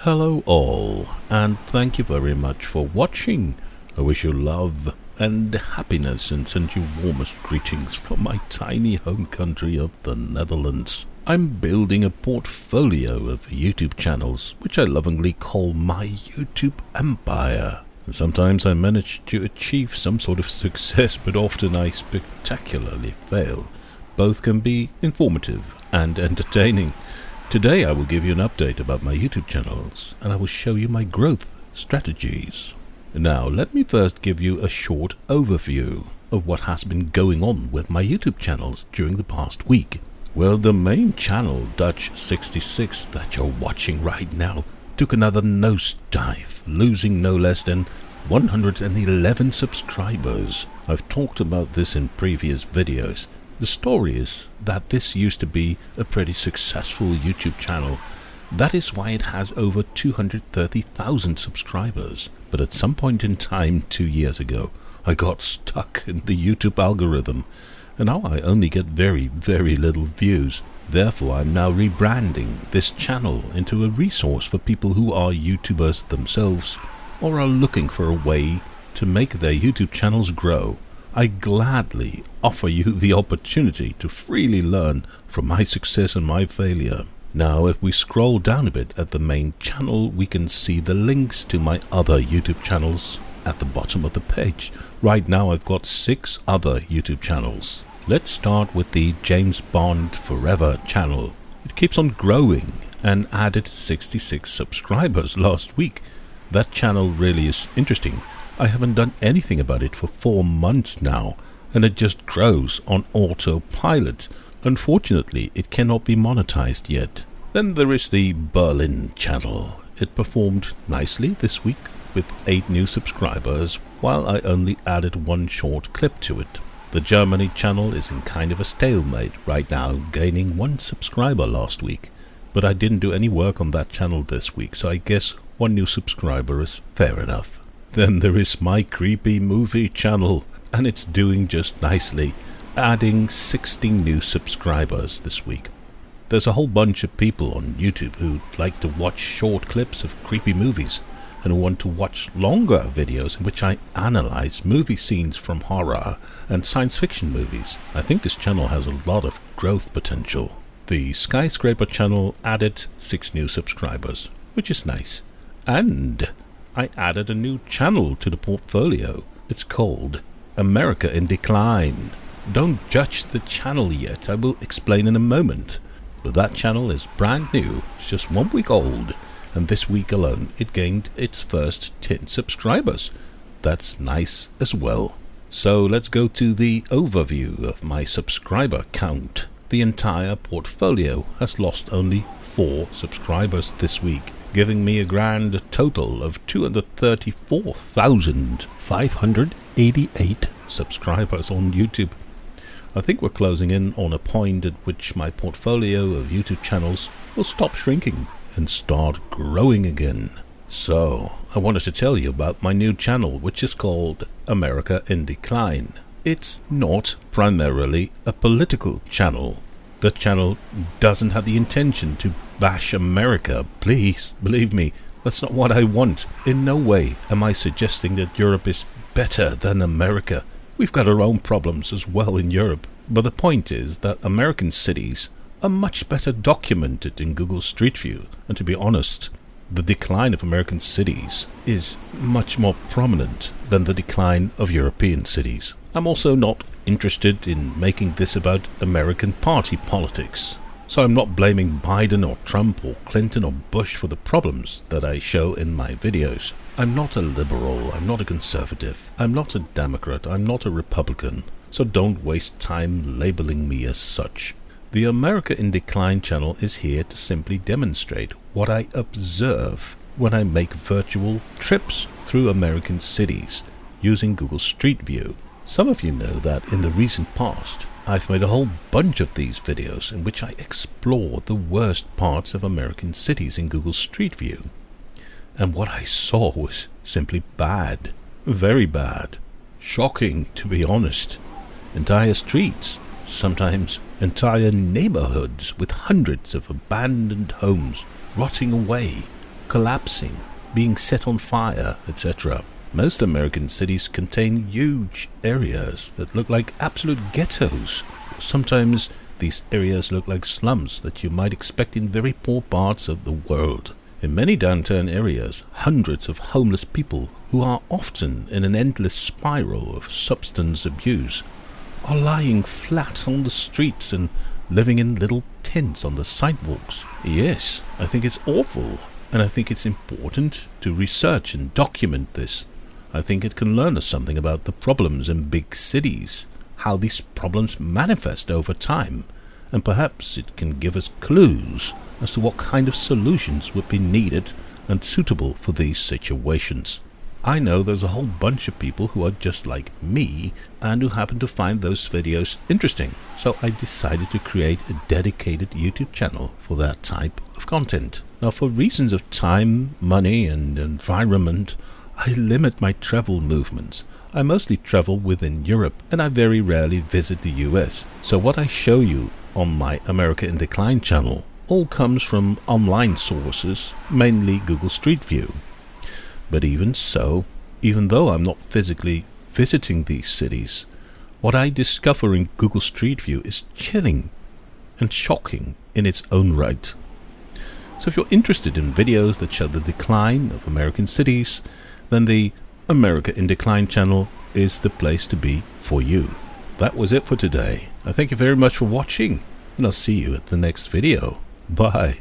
Hello all, and thank you very much for watching. I wish you love and happiness and send you warmest greetings from my tiny home country of the Netherlands. I'm building a portfolio of YouTube channels, which I lovingly call my YouTube empire. And sometimes I manage to achieve some sort of success, but often I spectacularly fail. Both can be informative and entertaining. Today I will give you an update about my YouTube channels, and I will show you my growth strategies. Now let me first give you a short overview of what has been going on with my YouTube channels during the past week. Well, the main channel, Dutch66, that you're watching right now, took another nosedive, losing no less than 111 subscribers. I've talked about this in previous videos. The story is that this used to be a pretty successful YouTube channel. That is why it has over 230,000 subscribers. But at some point in time 2 years ago, I got stuck in the YouTube algorithm, and now I only get very little views. Therefore, I'm now rebranding this channel into a resource for people who are YouTubers themselves or are looking for a way to make their YouTube channels grow. I gladly offer you the opportunity to freely learn from my success and my failure. Now, if we scroll down a bit at the main channel, we can see the links to my other YouTube channels at the bottom of the page. Right now, I've got 6 other YouTube channels. Let's start with the James Bond Forever channel. It keeps on growing and added 66 subscribers last week. That channel really is interesting. I haven't done anything about it for 4 months now, and it just grows on autopilot. Unfortunately, it cannot be monetized yet. Then there is the Berlin channel. It performed nicely this week with 8 new subscribers, while I only added 1 short clip to it. The Germany channel is in kind of a stalemate right now, gaining 1 subscriber last week. But I didn't do any work on that channel this week, so I guess 1 new subscriber is fair enough. Then there is my creepy movie channel, and it's doing just nicely, adding 16 new subscribers this week. There's a whole bunch of people on YouTube who like to watch short clips of creepy movies and who want to watch longer videos in which I analyze movie scenes from horror and science fiction movies. I think this channel has a lot of growth potential. The Skyscraper channel added 6 new subscribers, which is nice. And I added a new channel to the portfolio. It's called America in Decline. Don't judge the channel yet, I will explain in a moment. But that channel is brand new, it's just 1 week old, and this week alone it gained its first 10 subscribers. That's nice as well. So let's go to the overview of my subscriber count. The entire portfolio has lost only 4 subscribers this week, giving me a grand total of 234,588 subscribers on YouTube. I think we're closing in on a point at which my portfolio of YouTube channels will stop shrinking and start growing again. So, I wanted to tell you about my new channel, which is called America in Decline. It's not primarily a political channel. The channel doesn't have the intention to bash America. Please, believe me, that's not what I want. In no way am I suggesting that Europe is better than America. We've got our own problems as well in Europe. But the point is that American cities are much better documented in Google Street View. And to be honest, the decline of American cities is much more prominent than the decline of European cities. I'm also not interested in making this about American party politics. So I'm not blaming Biden or Trump or Clinton or Bush for the problems that I show in my videos. I'm not a liberal, I'm not a conservative, I'm not a Democrat, I'm not a Republican. So don't waste time labeling me as such. The America in Decline channel is here to simply demonstrate what I observe when I make virtual trips through American cities using Google Street View. Some of you know that in the recent past, I've made a whole bunch of these videos in which I explore the worst parts of American cities in Google Street View. And what I saw was simply bad. Very bad. Shocking, to be honest. Entire streets, sometimes entire neighborhoods with hundreds of abandoned homes rotting away, collapsing, being set on fire, etc. Most American cities contain huge areas that look like absolute ghettos. Sometimes these areas look like slums that you might expect in very poor parts of the world. In many downtown areas, hundreds of homeless people who are often in an endless spiral of substance abuse are lying flat on the streets and living in little tents on the sidewalks. Yes, I think it's awful, and I think it's important to research and document this. I think it can learn us something about the problems in big cities, how these problems manifest over time, and perhaps it can give us clues as to what kind of solutions would be needed and suitable for these situations. I know there's a whole bunch of people who are just like me and who happen to find those videos interesting, so I decided to create a dedicated YouTube channel for that type of content. Now, for reasons of time, money and environment, I limit my travel movements. I mostly travel within Europe and I very rarely visit the US. So what I show you on my America in Decline channel all comes from online sources, mainly Google Street View. But even so, even though I'm not physically visiting these cities, what I discover in Google Street View is chilling and shocking in its own right. So if you're interested in videos that show the decline of American cities, then the America in Decline channel is the place to be for you. That was it for today. I thank you very much for watching, and I'll see you at the next video. Bye.